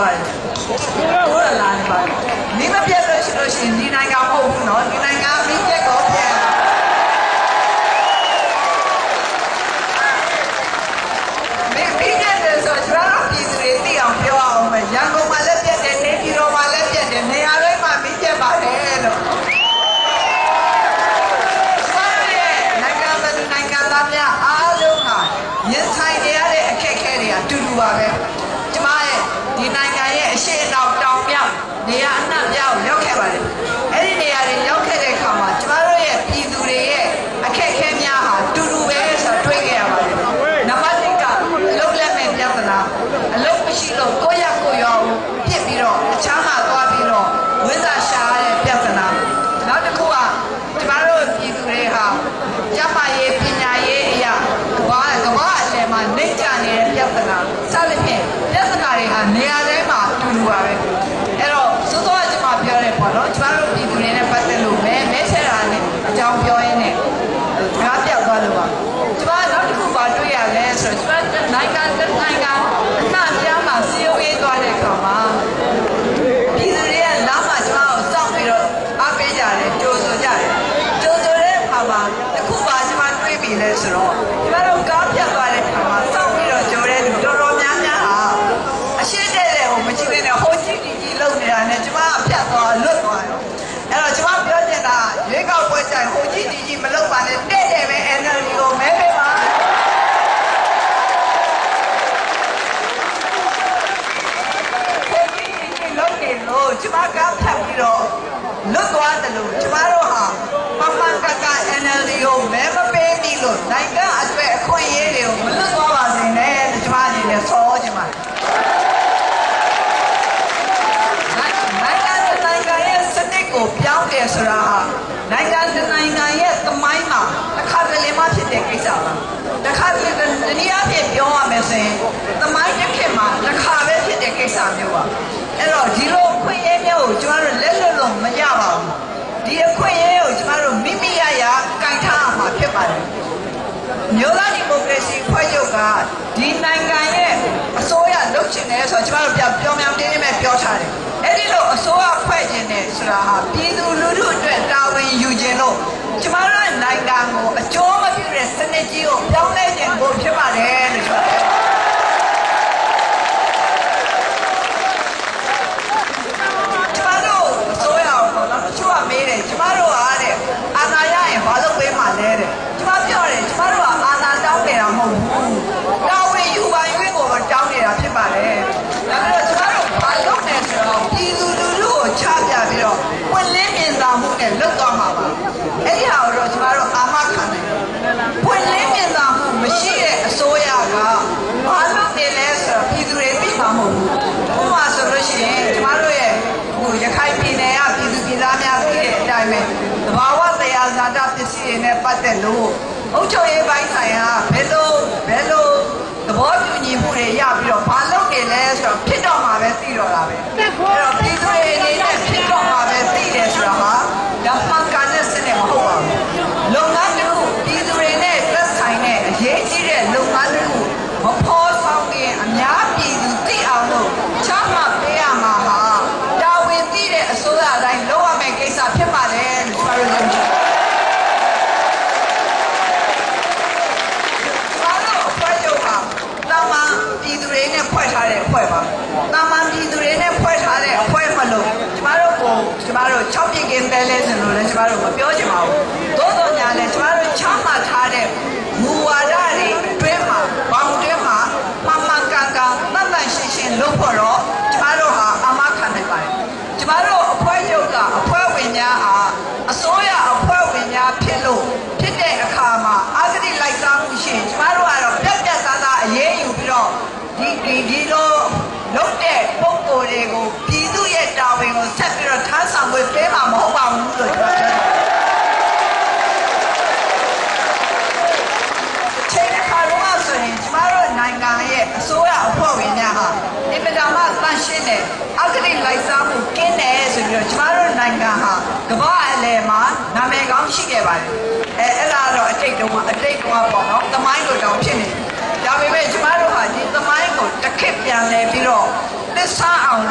ပါတယ်ဟုတ်လားပါမိမပြတ်လို့ရှိလို့ရှိရင်ဒီနိုင်ငံမဟုတ်ဘူးနော်ဒီနိုင်ငံမိပြတ်ကိုပြန်မိပြတ်တယ်ဆိုကျွန်တော်ပြည်သူတွေသိအောင်ပြောအောင်မယ်ရန်ကုန်မှာလည်းပြတ်တယ်နေပြည်တော်မှာလည်းပြတ်တယ်နေရာတိုင်းမှာမိပြတ်ပါတယ်လို့နိုင်ငံသားများအားလုံးဟာရင်ဆိုင်နေရတဲ့အခက်အခဲတွေအတူတူပါပဲကျမရဲ့ဒီနိုင်ငံရဲ့အရှိအနောက်တောင်မြောက်နေရာအနှံ့ပြောင်းရောက်ခဲ့ပါတယ်အဲ့ဒီနေရာတွေရောက်ခဲ့တဲ့အခါမှာကျမတို့ရဲ့ပြည်သူတွေရဲ့အခက်အခဲများဟာတူတူပဲဆိုတွေ့ခဲ့ရပါတယ်နံပါတ်1ကအလုပ်လက်မဲ့ပြဿနာအလုပ်မရှိလို့ကိုယ့်ရကိုယ်ရောဖြစ်ပြီးတော့အခြားမှာသွားပြီးတော့ဝိဇ္ဇာရှာရတဲ့ပြဿနာနောက်တစ်ခုကကျမတို့ပြည်သူတွေဟာကျမရဲ့ပညာရေးအရာကမ္ဘာအလယ်မှာနှိမ့်ချနေတဲ့ပြဿနာစသဖြင့်ပြဿနာတွေဟာနေရာတိုင်းမှာတူတူပါပဲအဲ့တော့သို့တော့ကျွန်မပြောရဲပေါ့နော်ကျမတို့ပြည်သူတွေနဲ့ပတ်သက်လို့မဲဆဲတာနဲ့အကြောင်းပြောရင်းနဲ့ငါပြောက်သွားလို့ပါကျမနောက်တစ်ခုပါတွေ့ရလဲဆိုတော့ကျမနိုင်ငံအနှံ့ပြားမှာစီယိုရေးသွားတဲ့အခါမှာပြည်သူတွေကလမ်းမှာကျမကိုစောင့်ပြီးတော့အားပေးကြတယ်ကြိုးဆိုကြတယ်ကြိုးဆိုတဲ့အခါမှာတစ်ခုပါကျမတွေ့ပြီလဲဆိုတော့ကျမတို့ကားပြတ်သွားတဲ့အခါမှာစောင့်ပြီးတော့ကြိုးတဲ့လူတော်တော်များများဟာအရှိတဲ့ကိုမကြည့်နဲ့ဟိုကြည့်ကြည့်လုပ်နေတာနဲ့ကျမကပြတ်သွားလွတ်သွားရောအဲ့တော့ကျမပြောချင်တာရွေးကောက်ပွဲကြိုင်ဟိုကြည့်ကြည့်မလုပ်ပါနဲ့တဲ့တယ်ပဲ NLD ကိုမဲပေးပါလုပ်နေလို့ကျမကဖတ်ပြီးတော့လွတ်သွားတယ်လို့ကျမတို့ဟာမှန်က NLD ကိုမဲမပေးဘူးလို့နိုင်ငံအတွက်အခွင့်အရေးတွေကိုမလွတ်သွားပါစေနဲ့ကျမအနေနဲ့ဆောကျမနိုင်ငံရဲ့စနစ်ကိုပြောင်းတယ်ဆိုတာဟာနိုင်ငံရဲ့သမိုင်းမှာတစ်ခါတလေမှဖြစ်တဲ့ကိစ္စပါတစ်ခါတလေတနည်းအားဖြင့်ပြောရမယ်ဆိုရင်သမိုင်းတစ်ခေတ်မှာတစ်ခါပဲဖြစ်တဲ့ကိစ္စမျိုးပါအဲ့တော့ဒီလိုအခွင့်အရေးမျိုးကိုကျမတို့လက်လွတ်လို့မရပါဘူးဒီအခွင့်အရေးကိုကျမတို့မိမိရကင်ထားမှာဖြစ်ပါတယ်မျိုးသားဒီမိုကရေစီဖွဲ့ချုပ်ကဒီနိုင်ငံရဲ့အစိုးရလုပ်ချင်တယ်ဆိုတော့ကျမတို့ပြောင်းတင်းမဲ့ပြောထားတယ်အဲ့ဒီလိုအစိုးရဖွဲ့ခြင်းနဲ့ဆိုတာဟာပြည်သူလူထုအတွက်တာဝန်ယူခြင်းလို့ကျမတို့နိုင်ငံကိုအကျိုးမပြုတဲ့စနစ်ကြီးကိုပြောင်းလဲခြင်းကိုဖြစ်ပါတယ်လို့ပြောတယ်ကျမတို့အစိုးရကိုတော့တချို့ကမေးတယ်ကျမတို့ကတဲ့အာဏာရရင်ဘာလို့ပေးမှလဲတဲ့ကျမပြောတယ်ကျမတို့ကအာဏာတောင်းနေတာမဟုတ်ဘူးတာဝန်ယူပိုင်ခွင့်ကိုတောင်းနေတာဖြစ်ပါတယ်ဒါပေမဲ့ကျမတို့ဘာလုပ်နေဆိုတော့ပြည်သူလူထုကိုချပြပြီးတော့ပွင့်လင်းမြင်သာမှုနဲ့လုပ်သွားမှာပါအဲ့ဒီဟာကိုတော့ကျမတို့အာမခံတယ်ပွင့်လင်းမြင်သာမှုမရှိတဲ့အစိုးရကဘာလုပ်နေလဲဆိုတော့ပြည်သူတွေသိမှာမဟုတ်ဘူးဥပမာဆိုလို့ရှိရင်ကျမတို့ရဲ့ရခိုင်ပြည်နယ်ကပြည်သူပြည်သားများသိတဲ့အတိုင်းပဲသဘာဝတရားဇာတပစ္စည်းတွေနဲ့ပတ်သက်လို့အုပ်ချုပ်ရေးပိုင်းဆိုင်ရာဘယ်လိုသဘောတူညီမှုတွေရပြီးတော့ဘာလုပ်နေလဲဆိုတော့ဖြစ်တော့မှာပဲသိတော့တာပဲအဲ့တော့ပြည်သူတွေအနေနဲ့ဖြစ်တော့မှာပဲသိတယ်ဆိုတာဟာဒါမှန်ကန်တဲ့စနစ်မဟုတ်ပါဘူးလုပ်ငန်းတစ်ခုပြည်သူတွေနဲ့သက်ဆိုင်တဲ့အရေးကြီးတဲ့လုပ်ငန်းတစ်ခုမဖော်ဆောင်ရင်အများပြည်သူသိအောင်လို့ချမှတ်ပေးရမှာဟာတာဝန်သိတဲ့အစိုးရတိုင်းလုပ်ရမယ့်ကိစ္စဖြစ်ပါတယ်လို့ကျွန်တော်တို့ယုံကြည်ပြည်သူတွေနဲ့ဖွဲ့ထားတဲ့အဖွဲ့ပါတာမန်ပြည်သူတွေနဲ့ဖွဲ့ထားတဲ့အဖွဲ့မလို့ကျမတို့6ပြည့်ကင်းပဲလဲဆိုလို့လည်းကျမတို့မပြောချင်ပါဘူးသို့တော်ညာလဲကျမတို့ချမှတ်ထားတဲ့မူဝါဒတွေအတွင်းမှာဘောင်တွင်းမှာမှန်ကန်ရှင်းလုပ်ဖို့တော့ကျမတို့ဟာအာမခံနိုင်ပါတယ်ကျမတို့အဖွဲ့ချုပ်ကအဖွဲ့ဝင်များဟာအစိုးရအဖွဲ့ဝင်များဖြစ်တဲ့အခါမှာအာဂတိလိုက်စားမှုရှိရင်ကျမတို့ကတော့ပြတ်သားအရေးယူပြီးတော့ဒီလိုလုပ်တဲ့ပုံကိုယ်တွေကိုပြည်သူရဲ့တာဝန်ကိုဆက်ပြီးတော့ထမ်းဆောင်ပေးပေးမှာမဟုတ်ပါဘူးလို့ပြောတယ်ချိန်ခါတော့ဆိုရင်ကျမတို့နိုင်ငံရဲ့အစိုးရအဖွဲ့ဝင်များဟာအင်မတန်မှတန်ရှင်းတဲ့အာဂတိလိုက်စားမှုကင်းတယ်ဆိုပြီးတော့ကျမတို့နိုင်ငံဟာကမ္ဘာအလယ်မှာနာမည်ကောင်းရှိခဲ့ပါတယ်အဲ့ဒါတော့အတိတ်တုန်းကပေါ့နော်သမိုင်းလိုတောင်ဖြစ်နေဒါပေမဲ့ကျမတို့ဟာဒီသမိုင်းကိုတစ်ခေတ်ပြန်လဲပြီးတော့သစ္စာအောင်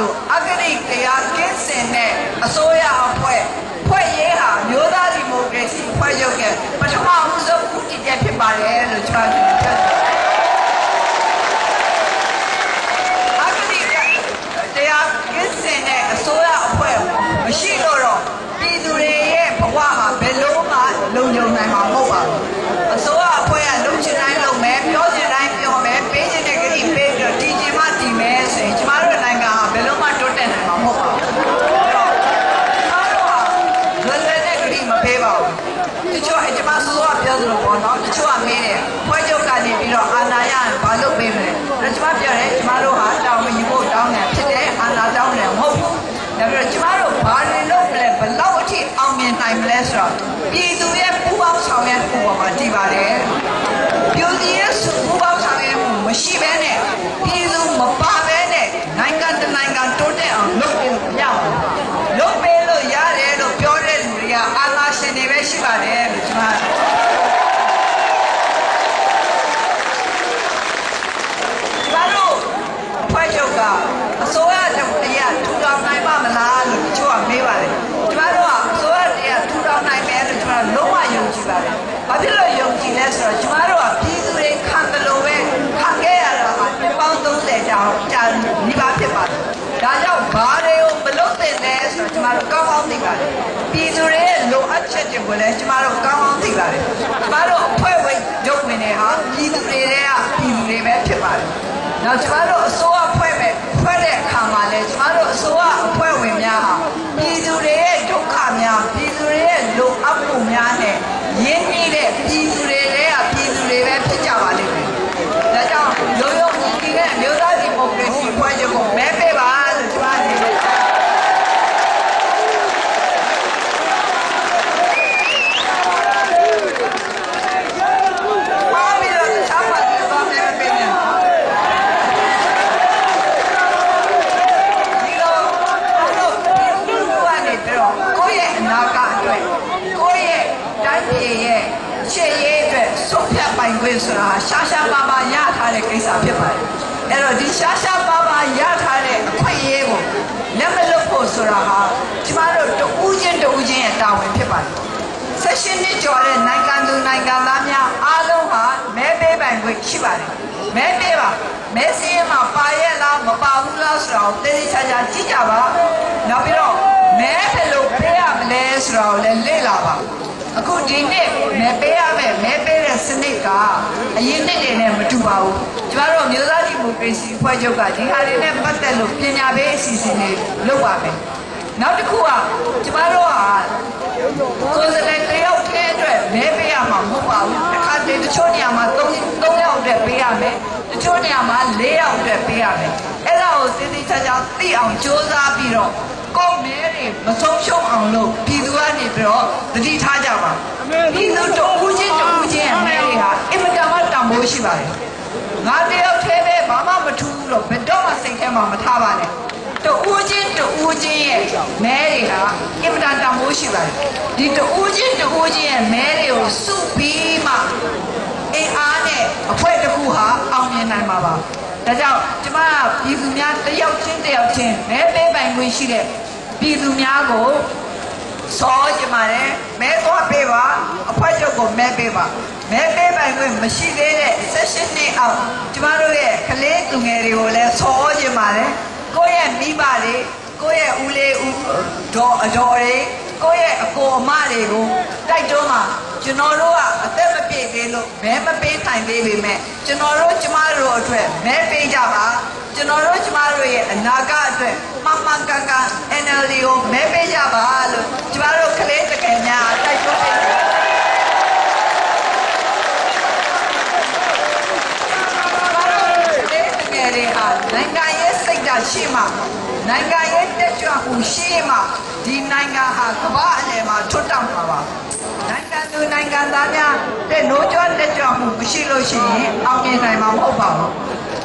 မှာတည်ပါတယ်ပြည်သူရဲ့စုပူပေါင်းဆောင်ရွက်မှုမရှိဘဲနဲ့ပြည်သူမပါဘဲနဲ့နိုင်ငံတနိုင်ငံတိုးတက်အောင်လုပ်ပြီးမရပါဘူးလုပ်ပေးလို့ရတယ်လို့ပြောတဲ့လူတွေကအာဏာရှင်တွေပဲရှိပါတယ်လို့ကျွန်တော်တို့ဖွဲ့ချုပ်ကအစိုးရတရားထူထောင်နိုင်ပါမလားလို့တချို့ကမေးပါတယ်ကျမတို့ကအစိုးရတရားထူထောင်နိုင်မယ်လို့ကျွန်တော်လုံးဝယုံကြည်ပါတယ်ဘာဖြစ်လို့ယုံကြည်လဲဆိုတော့ကျမတို့ကပြည်သူတွေခံတယ်လို့ပဲခံခဲ့ရတာဟာပေါင်း30ကျော်ကြာနေပါဖြစ်ပါတယ်ဒါကြောင့်ဘာတွေကိုမလုပ်သင့်လဲဆိုတော့ကျမတို့ကောင်းကောင်းသိပါတယ်ပြည်သူတွေရဲ့လိုအပ်ချက်တွေကိုလည်းကျမတို့ကောင်းကောင်းသိပါတယ်ကျမတို့အဖွဲ့ဝင်ရုပ်ဝင်တွေဟာပြည်သူတွေကပြည်သူတွေပဲဖြစ်ပါတယ်နောက်ကျမတို့အစိုးရဖွဲ့တဲ့အခါမှာလည်းကျမတို့အစိုးရအဖွဲ့ဝင်များဟာပြည်သူတွေရဲ့ဒုက္ခများပြည်သူတွေရဲ့လိုအပ်မှုများနဲ့ရင်းနှီးတဲ့ပြည်သူတွေကပြည်သူတွေပဲဖြစ်ကြပါလိမ့်မယ်။ဒါကြောင့်ရိုးရိုးကြည့်တဲ့မျိုးသားဒီမိုကရေစီဖွဲ့ချုပ်ကိုမဲပေးပါလို့ကျမအနေနဲ့ဆိုတာရှားရှားပါပါရထားတဲ့ကိစ္စဖြစ်ပါတယ်အဲ့တော့ဒီရှားရှားပါပါရထားတဲ့အခွင့်အရေးကိုလက်မလွတ်ဖို့ဆိုတာဟာကျမတို့တဦးချင်းရဲ့တာဝန်ဖြစ်ပါတယ်16နှစ်ကျော်တဲ့နိုင်ငံသူနိုင်ငံသားများအားလုံးဟာမဲပေးပိုင်ခွင့်ရှိပါတယ်မဲပေးပါမဲစည်းမှာပါရဲ့လားမပါဘူးလားဆိုတာကိုသိသိချာချာကြည့်ကြပါနောက်ပြီးတော့မဲဘယ်လိုပေးရမလဲဆိုတာကိုလည်းလေ့လာပါအခုဒီနေ့မဲပေးရမယ်မဲပေးတဲ့စနစ်ကအရင်နှစ်တွေနဲ့မတူပါဘူးကျမတို့မျိုးသားဒီမိုကရေစီဖွဲ့ချုပ်ကဒီဟာတွေနဲ့ပတ်သက်လို့ပညာပေးအစီအစဉ်တွေလုပ်ပါမယ်နောက်တစ်ခုကကျမတို့ကကိုယ်စတဲ့တယောက်တည်းအတွက်မဲပေးရမှာမဟုတ်ပါဘူးတစ်ခါတည်းတချို့နေရာမှာ3ယောက်အတွက်ပေးရမယ်တချို့နေရာမှာ4ယောက်အတွက်ပေးရမယ်အဲ့ဒါကိုသိသိချာချာသိအောင်စ조사ပြီးတော့ကောက်မဲတွေမဆုံးရှုံးအောင်လို့ပြည်သူကနေပြီးတော့တတိထားကြပါပြည်သူတို့ဦးချင်းရဲ့မဲတွေဟာအင်မတန်မှတန်ဖိုးရှိပါတယ်ငါတယောက်ထဲပဲဘာမှမထူးဘူးလို့ဘယ်တော့မှစိတ်ထဲမှာမထားပါနဲ့တူးချင်းရဲ့မဲတွေဟာအင်မတန်တန်ဖိုးရှိပါတယ်ဒီတူးချင်းရဲ့မဲတွေကိုစုပြီးမှအင်အားနဲ့အဖွဲ့တစ်ခုဟာအောင်မြင်နိုင်မှာပါဒါကြောင့်ကျမပြည်သူများတယောက်ချင်းမဲပေးပိုင်ခွင့်ရှိတဲ့ပြည်သူများကိုစောကြပါတယ်မဲသွားပေးပါအဖွဲ့ချုပ်ကိုမဲပေးပါမဲပေးပိုင်ခွင့်မရှိသေးတဲ့16နှစ်အောက်ကျမတို့ရဲ့ကလေးသူငယ်တွေကိုလည်းစောကြပါတယ်ကိုယ့်ရဲ့မိဘတွေကိုယ့်ရဲ့ဦးလေးဦးတော်အတော်တွေကိုယ့်ရဲ့အကိုအမတွေကိုတိုက်တွန်းမှာကျွန်တော်တို့ကအသက်မပြည့်သေးလို့မဲမပေးနိုင်သေးပေမဲ့ကျွန်တော်တို့ကျမတို့အတွက်မဲပေးကြပါကျွန်တော်တို့ကျမတို့ရဲ့အနာဂတ်အတွက်မှန်ကန် NLD ကိုမဲပေးကြပါလို့ကျမတို့ကလေးတကယ်များတိုက်တွန်းပေးတယ်နိုင်ငံရဲ့စိတ်ဓာတ်ရှိမှနိုင်ငံရဲ့တက်ကြွမှုရှိမှဒီနိုင်ငံဟာကမ္ဘာအလယ်မှာထွတ်တောက်မှာပါနိုင်ငံသူနိုင်ငံသားများတဲ့နိုးကြွတက်ကြွမှုမရှိလို့ရှိရင်အောင်မြင်နိုင်မှာမဟုတ်ပါဘူး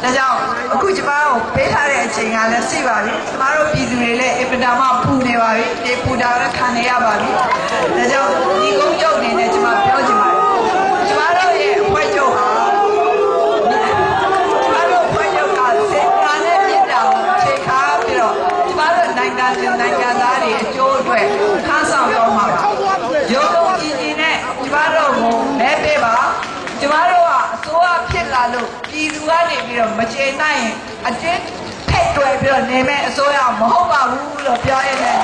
ဒါကြောင့်အခုကျမတို့ပေးထားတဲ့အချိန်ကလည်းသိပါပြီကျမတို့ပြည်သူတွေလည်းအင်ပတာမှပူနေပါပြီဒီပူတာလည်းခံနေရပါပြီဒါကြောင့်ဒီကုန်းချုပ်နေနဲ့ကျမပြောချင်ပါတယ်ကျမတို့ရဲ့အဖွဲ့ချုပ်ဟာနိုင်ငံသားတွေအကျိုးအတွက်ခါဆောင်တော့မှာပါရုံးကြည်နဲ့ကျမတို့ကိုမဲပေးပါကျမတို့ကအစိုးရဖြစ်လာလို့ပြည်သူကနေပြီးတော့မကျေနပ်ရင်အတင်းဖက်တွယ်ပြီးတော့နေမဲ့အစိုးရမဟုတ်ပါဘူးလို့ပြောရတဲ့